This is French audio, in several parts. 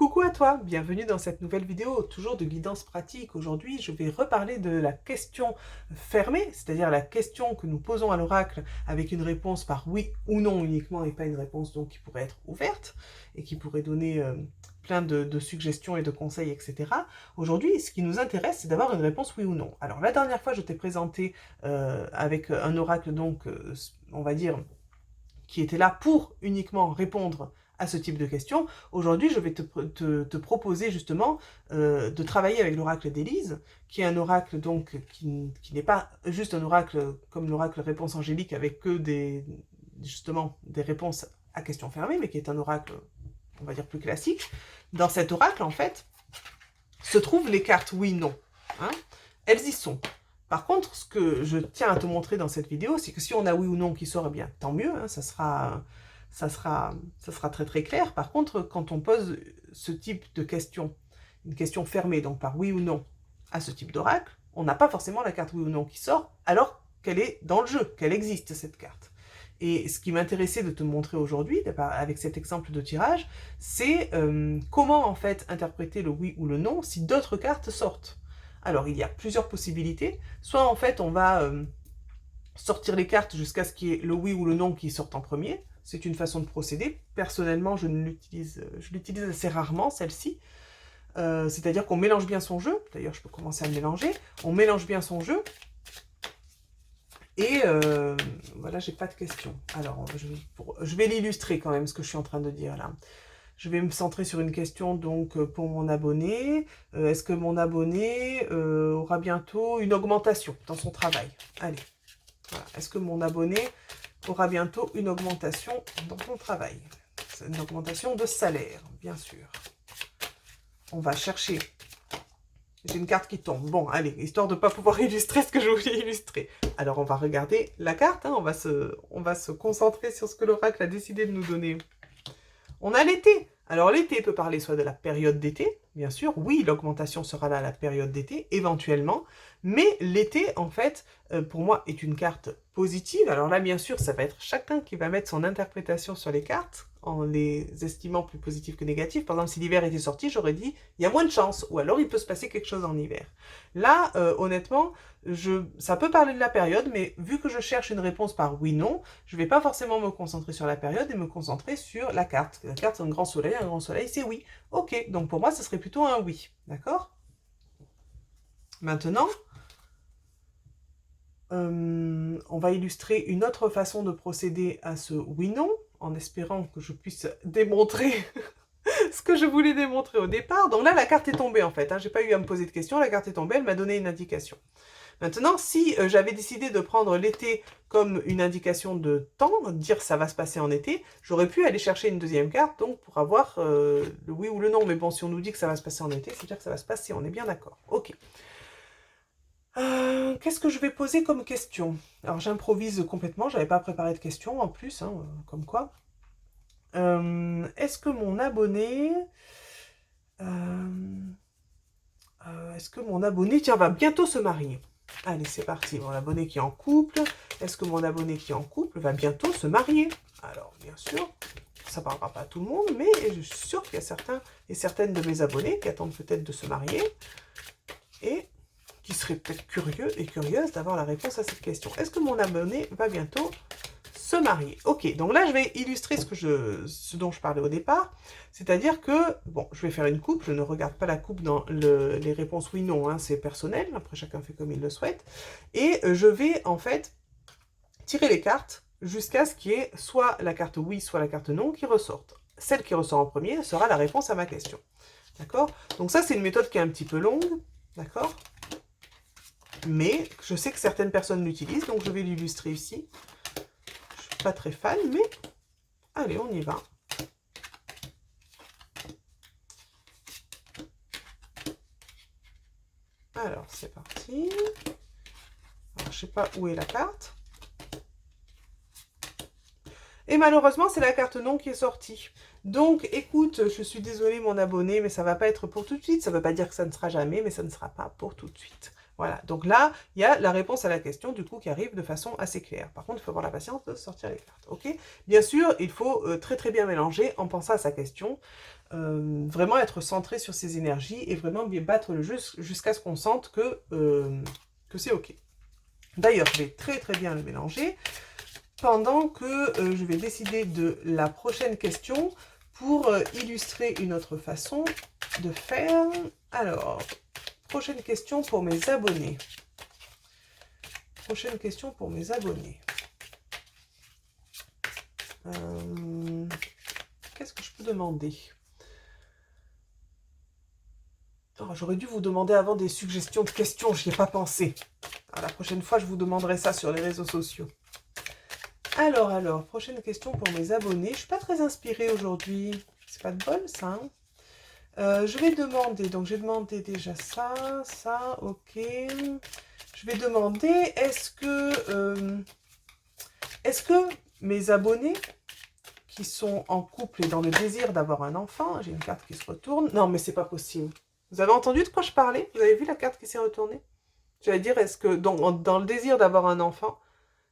Coucou à toi, bienvenue dans cette nouvelle vidéo, toujours de guidance pratique. Aujourd'hui, je vais reparler de la question fermée, c'est-à-dire la question que nous posons à l'oracle avec une réponse par oui ou non uniquement et pas une réponse donc qui pourrait être ouverte et qui pourrait donner plein de suggestions et de conseils, etc. Aujourd'hui, ce qui nous intéresse, c'est d'avoir une réponse oui ou non. Alors, la dernière fois, je t'ai présenté avec un oracle, donc, on va dire, qui était là pour uniquement répondre à ce type de questions. Aujourd'hui, je vais te proposer justement de travailler avec l'oracle d'Élise, qui est un oracle donc qui n'est pas juste un oracle comme l'oracle réponse angélique avec que justement des réponses à questions fermées, mais qui est un oracle, on va dire, plus classique. Dans cet oracle, en fait, se trouvent les cartes oui-non. Hein, elles y sont. Par contre, ce que je tiens à te montrer dans cette vidéo, c'est que si on a oui ou non qui sort, eh bien, tant mieux, hein, ça sera très très clair. Par contre, quand on pose ce type de question, une question fermée, donc par oui ou non, à ce type d'oracle, on n'a pas forcément la carte oui ou non qui sort, alors qu'elle est dans le jeu, qu'elle existe, cette carte. Et ce qui m'intéressait de te montrer aujourd'hui, avec cet exemple de tirage, c'est comment en fait interpréter le oui ou le non si d'autres cartes sortent. Alors, il y a plusieurs possibilités. Soit, en fait, on va sortir les cartes jusqu'à ce qu'il y ait le oui ou le non qui sortent en premier. C'est une façon de procéder. Personnellement, je l'utilise assez rarement, celle-ci. C'est-à-dire qu'on mélange bien son jeu. D'ailleurs, je peux commencer à le mélanger. On mélange bien son jeu. Et voilà, j'ai pas de questions. Alors, je vais l'illustrer quand même, ce que je suis en train de dire là. Je vais me centrer sur une question donc pour mon abonné. Est-ce que mon abonné aura bientôt une augmentation dans son travail? Allez, voilà. Est-ce que mon abonné aura bientôt une augmentation dans son travail? C'est une augmentation de salaire, bien sûr. On va chercher. J'ai une carte qui tombe. Bon, allez, histoire de ne pas pouvoir illustrer ce que je voulais illustrer. Alors, on va regarder la carte. Hein. On va se concentrer sur ce que l'oracle a décidé de nous donner. On a l'été. Alors l'été peut parler soit de la période d'été, bien sûr, oui, l'augmentation sera là à la période d'été, éventuellement, mais l'été, en fait, pour moi, est une carte positive. Alors là, bien sûr, ça va être chacun qui va mettre son interprétation sur les cartes, en les estimant plus positives que négatives. Par exemple, si l'hiver était sorti, j'aurais dit, il y a moins de chance, ou alors il peut se passer quelque chose en hiver. Là, honnêtement, ça peut parler de la période, mais vu que je cherche une réponse par oui-non, je ne vais pas forcément me concentrer sur la période et me concentrer sur la carte. La carte, c'est un grand soleil, c'est oui. Ok, donc pour moi, ce serait plutôt un oui. D'accord? Maintenant, on va illustrer une autre façon de procéder à ce oui-non, en espérant que je puisse démontrer ce que je voulais démontrer au départ. Donc là, la carte est tombée en fait. Hein. Je n'ai pas eu à me poser de questions, la carte est tombée, elle m'a donné une indication. Maintenant, si j'avais décidé de prendre l'été comme une indication de temps, dire ça va se passer en été, j'aurais pu aller chercher une deuxième carte, donc pour avoir le oui ou le non. Mais bon, si on nous dit que ça va se passer en été, c'est-à-dire que ça va se passer, on est bien d'accord. Ok. Qu'est-ce que je vais poser comme question? Alors j'improvise complètement, j'avais pas préparé de questions en plus, hein, comme quoi. Est-ce que mon abonné... est-ce que mon abonné, tiens, va bientôt se marier? Allez, c'est parti. Mon abonné qui est en couple. Est-ce que mon abonné qui est en couple va bientôt se marier? Alors, bien sûr, ça ne parlera pas à tout le monde, mais je suis sûre qu'il y a certains et certaines de mes abonnés qui attendent peut-être de se marier et qui seraient peut-être curieux et curieuses d'avoir la réponse à cette question. Est-ce que mon abonné va bientôt se marier? Ok, donc là, je vais illustrer ce dont je parlais au départ. C'est-à-dire que, bon, je vais faire une coupe. Je ne regarde pas la coupe dans les réponses oui-non. Hein, c'est personnel. Après, chacun fait comme il le souhaite. Et je vais, en fait, tirer les cartes jusqu'à ce qu'il y ait soit la carte oui, soit la carte non qui ressortent. Celle qui ressort en premier sera la réponse à ma question. D'accord? Donc ça, c'est une méthode qui est un petit peu longue. D'accord? Mais je sais que certaines personnes l'utilisent, donc je vais l'illustrer ici. Je suis pas très fan, mais allez, on y va. Alors, c'est parti. Alors, je sais pas où est la carte. Et malheureusement, c'est la carte non qui est sortie. Donc, écoute, je suis désolée mon abonné, mais ça va pas être pour tout de suite. Ça veut pas dire que ça ne sera jamais, mais ça ne sera pas pour tout de suite. Voilà, donc là, il y a la réponse à la question, du coup, qui arrive de façon assez claire. Par contre, il faut avoir la patience de sortir les cartes, ok? Bien sûr, il faut très très bien mélanger en pensant à sa question, vraiment être centré sur ses énergies et vraiment bien battre le jeu jusqu'à ce qu'on sente que c'est ok. D'ailleurs, je vais très très bien le mélanger pendant que je vais décider de la prochaine question pour illustrer une autre façon de faire. Alors, prochaine question pour mes abonnés. Prochaine question pour mes abonnés. Qu'est-ce que je peux demander? Oh, j'aurais dû vous demander avant des suggestions de questions, je n'y ai pas pensé. Alors, la prochaine fois, je vous demanderai ça sur les réseaux sociaux. Alors, prochaine question pour mes abonnés. Je ne suis pas très inspirée aujourd'hui. C'est pas de bol, ça, hein? Je vais demander, donc j'ai demandé déjà ça, ok. Je vais demander, est-ce que mes abonnés qui sont en couple et dans le désir d'avoir un enfant, j'ai une carte qui se retourne, non mais c'est pas possible. Vous avez entendu de quoi je parlais? Vous avez vu la carte qui s'est retournée? J'allais dire, est-ce que dans le désir d'avoir un enfant,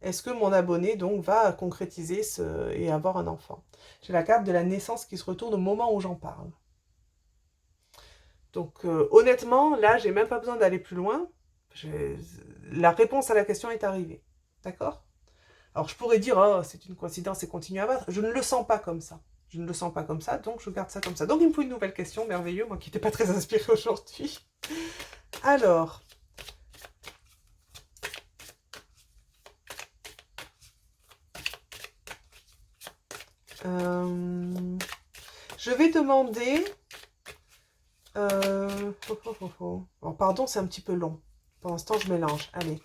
est-ce que mon abonné donc va concrétiser et avoir un enfant? J'ai la carte de la naissance qui se retourne au moment où j'en parle. Donc honnêtement, là, j'ai même pas besoin d'aller plus loin. La réponse à la question est arrivée. D'accord? Alors je pourrais dire, oh, c'est une coïncidence et continuer à battre. Je ne le sens pas comme ça. Je ne le sens pas comme ça, donc je garde ça comme ça. Donc il me faut une nouvelle question, merveilleux, moi qui n'étais pas très inspirée aujourd'hui. Alors, je vais demander... Oh, pardon, c'est un petit peu long. Pour l'instant, je mélange. Allez,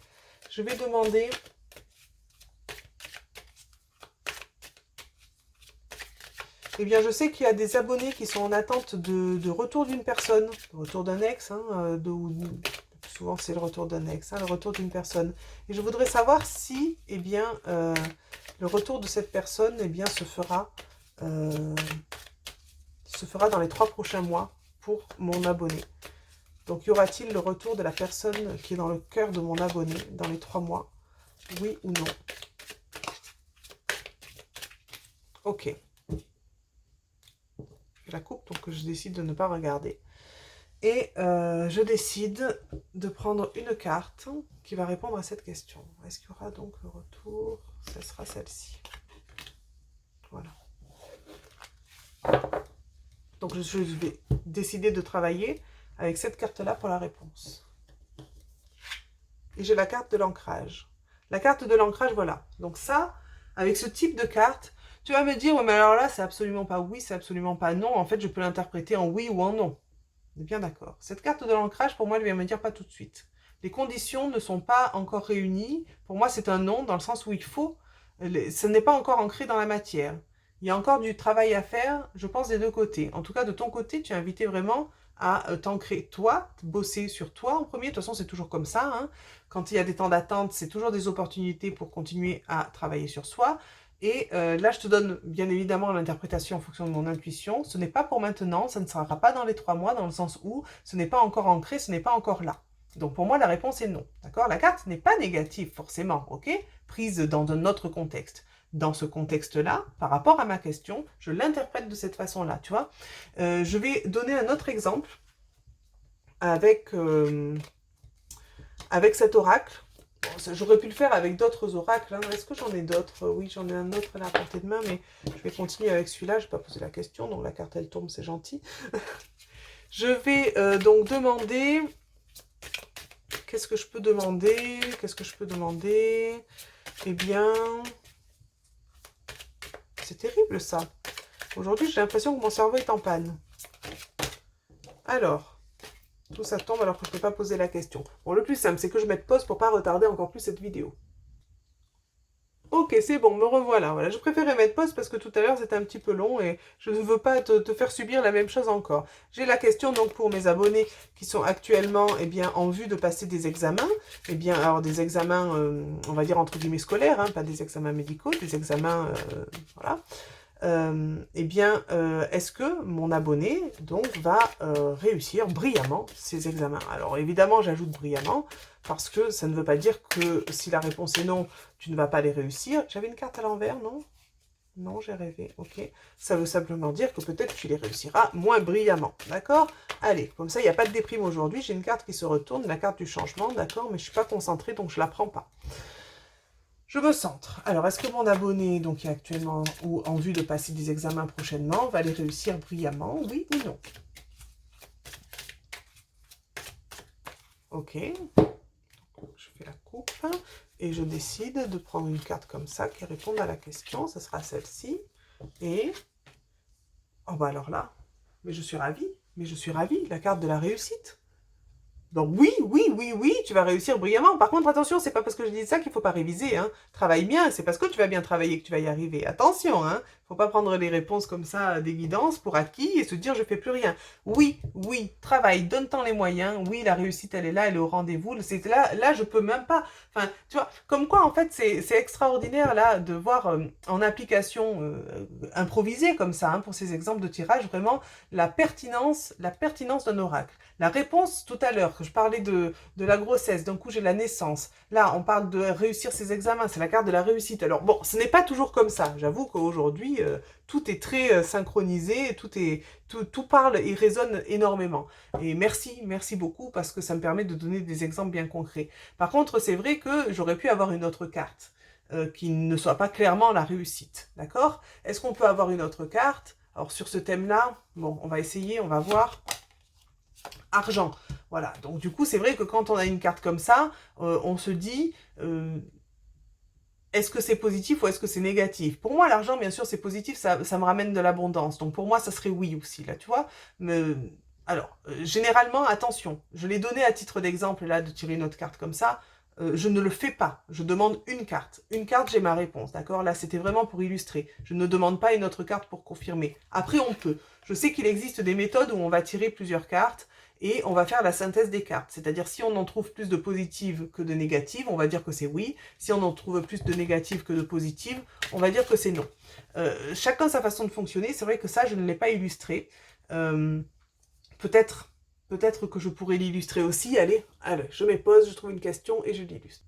je vais demander... Eh bien, je sais qu'il y a des abonnés qui sont en attente de retour d'une personne, de retour d'un ex, hein, souvent c'est le retour d'un ex, hein, le retour d'une personne. Et je voudrais savoir si, eh bien, le retour de cette personne, eh bien, se fera dans les 3 prochains mois pour mon abonné. Donc, y aura-t-il le retour de la personne qui est dans le cœur de mon abonné dans les 3 mois? Oui ou non? Ok. La coupe, donc je décide de ne pas regarder. Et je décide de prendre une carte qui va répondre à cette question. Est-ce qu'il y aura donc le retour? Ce sera celle-ci. Voilà. Donc je vais décider de travailler avec cette carte-là pour la réponse. Et j'ai la carte de l'ancrage. La carte de l'ancrage, voilà. Donc ça, avec ce type de carte, tu vas me dire, ouais, mais alors là, c'est absolument pas oui, c'est absolument pas non. En fait, je peux l'interpréter en oui ou en non. On est bien d'accord. Cette carte de l'ancrage, pour moi, elle vient me dire pas tout de suite. Les conditions ne sont pas encore réunies. Pour moi, c'est un non, dans le sens où il faut... Ce n'est pas encore ancré dans la matière. Il y a encore du travail à faire, je pense, des deux côtés. En tout cas, de ton côté, tu es invité vraiment à t'ancrer toi, bosser sur toi en premier. De toute façon, c'est toujours comme ça, hein. Quand il y a des temps d'attente, c'est toujours des opportunités pour continuer à travailler sur soi. Et là, je te donne bien évidemment l'interprétation en fonction de mon intuition. Ce n'est pas pour maintenant, ça ne sera pas dans les 3 mois, dans le sens où ce n'est pas encore ancré, ce n'est pas encore là. Donc pour moi, la réponse est non. D'accord? La carte n'est pas négative forcément, ok? Prise dans un autre contexte. Dans ce contexte-là, par rapport à ma question, je l'interprète de cette façon-là, tu vois. Je vais donner un autre exemple avec cet oracle. Bon, j'aurais pu le faire avec d'autres oracles. Hein. Est-ce que j'en ai d'autres? Oui, j'en ai un autre là à portée de main, mais je vais continuer avec celui-là. Je n'ai pas posé la question, donc la carte, elle tombe, c'est gentil. Je vais donc demander... Qu'est-ce que je peux demander? Qu'est-ce que je peux demander? Eh bien... C'est terrible, ça. Aujourd'hui, j'ai l'impression que mon cerveau est en panne. Alors, tout ça tombe alors que je ne peux pas poser la question. Bon, le plus simple, c'est que je mette pause pour ne pas retarder encore plus cette vidéo. Ok, c'est bon, me revoilà. Voilà, je préférais mettre pause parce que tout à l'heure, c'était un petit peu long et je ne veux pas te faire subir la même chose encore. J'ai la question donc pour mes abonnés qui sont actuellement eh bien, en vue de passer des examens. Eh bien, alors des examens, on va dire entre guillemets scolaires, hein, pas des examens médicaux, des examens, voilà. eh bien, est-ce que mon abonné donc va réussir brillamment ses examens? Alors évidemment, j'ajoute brillamment, parce que ça ne veut pas dire que si la réponse est non, tu ne vas pas les réussir. J'avais une carte à l'envers, non? Non, j'ai rêvé, ok. Ça veut simplement dire que peut-être tu les réussiras moins brillamment, d'accord? Allez, comme ça, il n'y a pas de déprime aujourd'hui. J'ai une carte qui se retourne, la carte du changement, d'accord? Mais je ne suis pas concentrée, donc je ne la prends pas. Je me centre. Alors, est-ce que mon abonné, donc qui est actuellement ou en vue de passer des examens prochainement, va les réussir brillamment, oui ou non? Ok. Je fais la coupe et je décide de prendre une carte comme ça qui réponde à la question. Ce sera celle-ci. Et... oh bah alors là, mais je suis ravie. Mais je suis ravie. La carte de la réussite. Donc oui, oui, oui, oui, tu vas réussir brillamment. Par contre, attention, c'est pas parce que je dis ça qu'il faut pas réviser, hein. Travaille bien, c'est parce que tu vas bien travailler que tu vas y arriver. Attention, hein. Faut pas prendre les réponses comme ça des guidances pour acquis et se dire je fais plus rien. Oui, oui, travaille, donne-t'en les moyens. Oui, la réussite, elle est là, elle est au rendez-vous. C'est là, je peux même pas. Enfin, tu vois, comme quoi en fait, c'est extraordinaire là de voir en application improvisée comme ça, hein, pour ces exemples de tirage, vraiment la pertinence d'un oracle. La réponse tout à l'heure, que je parlais de la grossesse, d'un coup j'ai la naissance. Là, on parle de réussir ses examens, c'est la carte de la réussite. Alors bon, ce n'est pas toujours comme ça. J'avoue qu'aujourd'hui, tout est très synchronisé, tout parle et résonne énormément. Et merci beaucoup parce que ça me permet de donner des exemples bien concrets. Par contre, c'est vrai que j'aurais pu avoir une autre carte qui ne soit pas clairement la réussite. D'accord? Est-ce qu'on peut avoir une autre carte? Alors sur ce thème-là, bon, on va essayer, on va voir. Argent. Voilà, donc du coup, c'est vrai que quand on a une carte comme ça, on se dit, est-ce que c'est positif ou est-ce que c'est négatif? Pour moi, l'argent, bien sûr, c'est positif, ça me ramène de l'abondance. Donc pour moi, ça serait oui aussi, là, tu vois. Mais, alors, généralement, attention, je l'ai donné à titre d'exemple, là, de tirer une autre carte comme ça. Je ne le fais pas, je demande une carte. Une carte, j'ai ma réponse, d'accord? Là, c'était vraiment pour illustrer. Je ne demande pas une autre carte pour confirmer. Après, on peut. Je sais qu'il existe des méthodes où on va tirer plusieurs cartes et on va faire la synthèse des cartes. C'est-à-dire, si on en trouve plus de positives que de négatives, on va dire que c'est oui. Si on en trouve plus de négatives que de positives, on va dire que c'est non. Chacun sa façon de fonctionner. C'est vrai que ça, je ne l'ai pas illustré. Peut-être que je pourrais l'illustrer aussi. Allez, je me pose, je trouve une question et je l'illustre.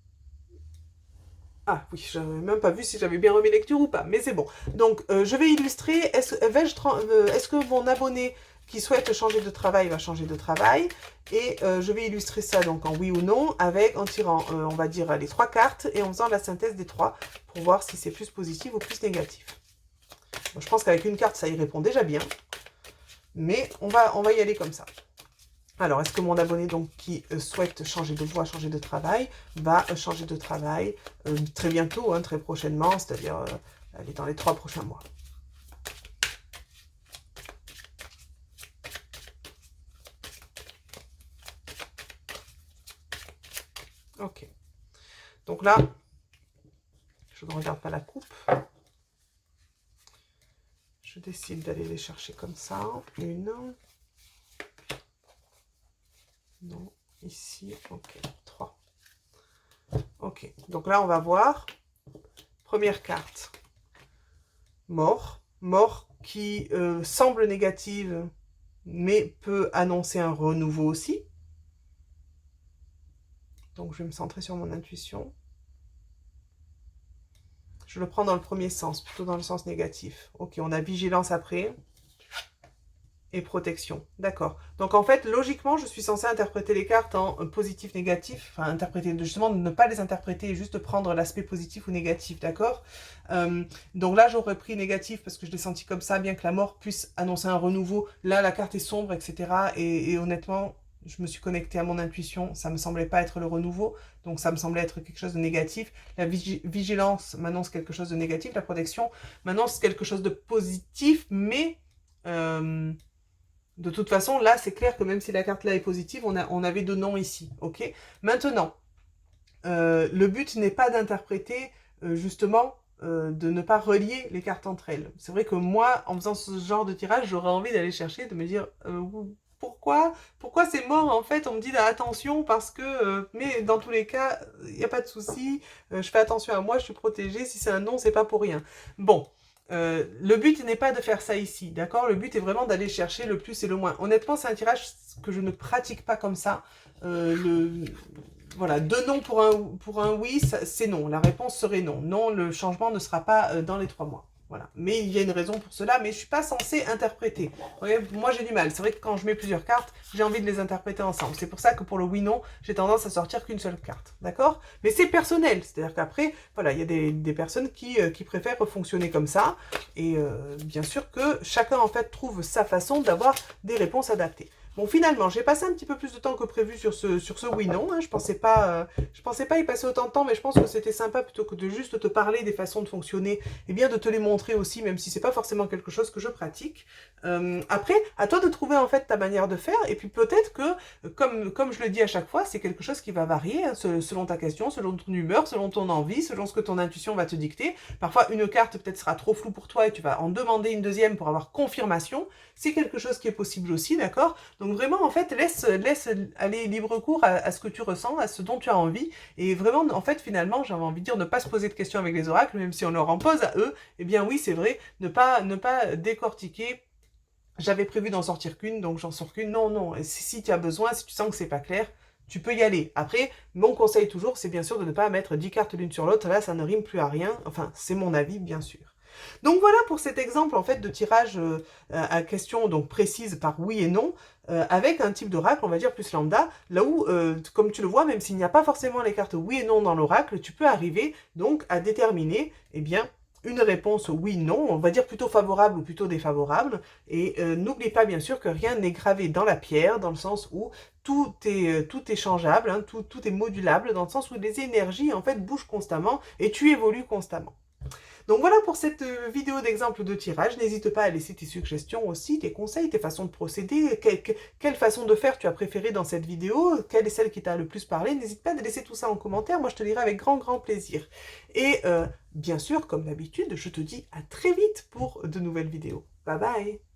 Ah oui, je n'avais même pas vu si j'avais bien remis lecture ou pas, mais c'est bon. Donc, je vais illustrer. Est-ce que mon abonné qui souhaite changer de travail va changer de travail? Et je vais illustrer ça donc en oui ou non, en tirant, on va dire, les 3 cartes et en faisant la synthèse des 3 pour voir si c'est plus positif ou plus négatif. Bon, je pense qu'avec une carte, ça y répond déjà bien. Mais on va y aller comme ça. Alors, est-ce que mon abonné donc qui souhaite changer de voie, changer de travail, va changer de travail très bientôt, hein, très prochainement, c'est-à-dire dans les 3 prochains mois. Ok. Donc là, je ne regarde pas la coupe. Je décide d'aller les chercher comme ça. Une. Non, ici, ok, 3. Ok, donc là, on va voir. Première carte. Mort. Mort qui semble négative, mais peut annoncer un renouveau aussi. Donc, je vais me centrer sur mon intuition. Je le prends dans le premier sens, plutôt dans le sens négatif. Ok, on a vigilance après. Et protection. D'accord. Donc en fait, logiquement, je suis censée interpréter les cartes en positif, négatif. Enfin, interpréter, justement, ne pas les interpréter et juste prendre l'aspect positif ou négatif, d'accord? Donc là, j'aurais pris négatif parce que je l'ai senti comme ça, bien que la mort puisse annoncer un renouveau. Là, la carte est sombre, etc. Et honnêtement, je me suis connectée à mon intuition. Ça me semblait pas être le renouveau. Donc ça me semblait être quelque chose de négatif. La vigilance m'annonce quelque chose de négatif. La protection m'annonce quelque chose de positif, mais... de toute façon, là, c'est clair que même si la carte là est positive, on avait 2 noms ici, ok? Maintenant, le but n'est pas d'interpréter, justement, de ne pas relier les cartes entre elles. C'est vrai que moi, en faisant ce genre de tirage, j'aurais envie d'aller chercher, de me dire, pourquoi c'est mort, en fait? On me dit, attention, parce que... mais dans tous les cas, il n'y a pas de souci, je fais attention à moi, je suis protégée, si c'est un non, c'est pas pour rien. Bon. Le but n'est pas de faire ça ici, d'accord? Le but est vraiment d'aller chercher le plus et le moins. Honnêtement, c'est un tirage que je ne pratique pas comme ça. Voilà, deux non pour un oui, c'est non. La réponse serait non. Non, le changement ne sera pas dans les 3 mois. Voilà. Mais il y a une raison pour cela, mais je ne suis pas censée interpréter. Vous voyez, moi, j'ai du mal. C'est vrai que quand je mets plusieurs cartes, j'ai envie de les interpréter ensemble. C'est pour ça que pour le oui-non, j'ai tendance à sortir qu'une seule carte. D'accord? Mais c'est personnel. C'est-à-dire qu'après, voilà, il y a des personnes qui préfèrent fonctionner comme ça. Et bien sûr que chacun, en fait, trouve sa façon d'avoir des réponses adaptées. Bon, finalement, j'ai passé un petit peu plus de temps que prévu sur ce oui-non. Hein. Je pensais pas y passer autant de temps, mais je pense que c'était sympa plutôt que de juste te parler des façons de fonctionner, et bien de te les montrer aussi, même si c'est pas forcément quelque chose que je pratique. Après, à toi de trouver en fait ta manière de faire, et puis peut-être que, comme je le dis à chaque fois, c'est quelque chose qui va varier hein, selon ta question, selon ton humeur, selon ton envie, selon ce que ton intuition va te dicter. Parfois, une carte peut-être sera trop floue pour toi et tu vas en demander une deuxième pour avoir confirmation. C'est quelque chose qui est possible aussi, d'accord? Donc vraiment, en fait, laisse aller libre cours à ce que tu ressens, à ce dont tu as envie. Et vraiment, en fait, finalement, j'avais envie de dire ne pas se poser de questions avec les oracles, même si on leur en pose à eux. Eh bien oui, c'est vrai, ne pas décortiquer. J'avais prévu d'en sortir qu'une, donc j'en sors qu'une. Non, non, si tu as besoin, si tu sens que c'est pas clair, tu peux y aller. Après, mon conseil toujours, c'est bien sûr de ne pas mettre 10 cartes l'une sur l'autre. Là, ça ne rime plus à rien. Enfin, c'est mon avis, bien sûr. Donc voilà pour cet exemple en fait de tirage à question donc précise par oui et non, avec un type d'oracle, on va dire plus lambda, là où, comme tu le vois, même s'il n'y a pas forcément les cartes oui et non dans l'oracle, tu peux arriver donc à déterminer, eh bien, une réponse oui-non, on va dire plutôt favorable ou plutôt défavorable, et n'oublie pas bien sûr que rien n'est gravé dans la pierre, dans le sens où tout est changeable, hein, tout est modulable, dans le sens où les énergies en fait bougent constamment et tu évolues constamment. Donc voilà pour cette vidéo d'exemple de tirage. N'hésite pas à laisser tes suggestions aussi, tes conseils, tes façons de procéder, quelle façon de faire tu as préféré dans cette vidéo, quelle est celle qui t'a le plus parlé. N'hésite pas à laisser tout ça en commentaire, moi je te lirai avec grand plaisir. Et bien sûr, comme d'habitude, je te dis à très vite pour de nouvelles vidéos. Bye bye!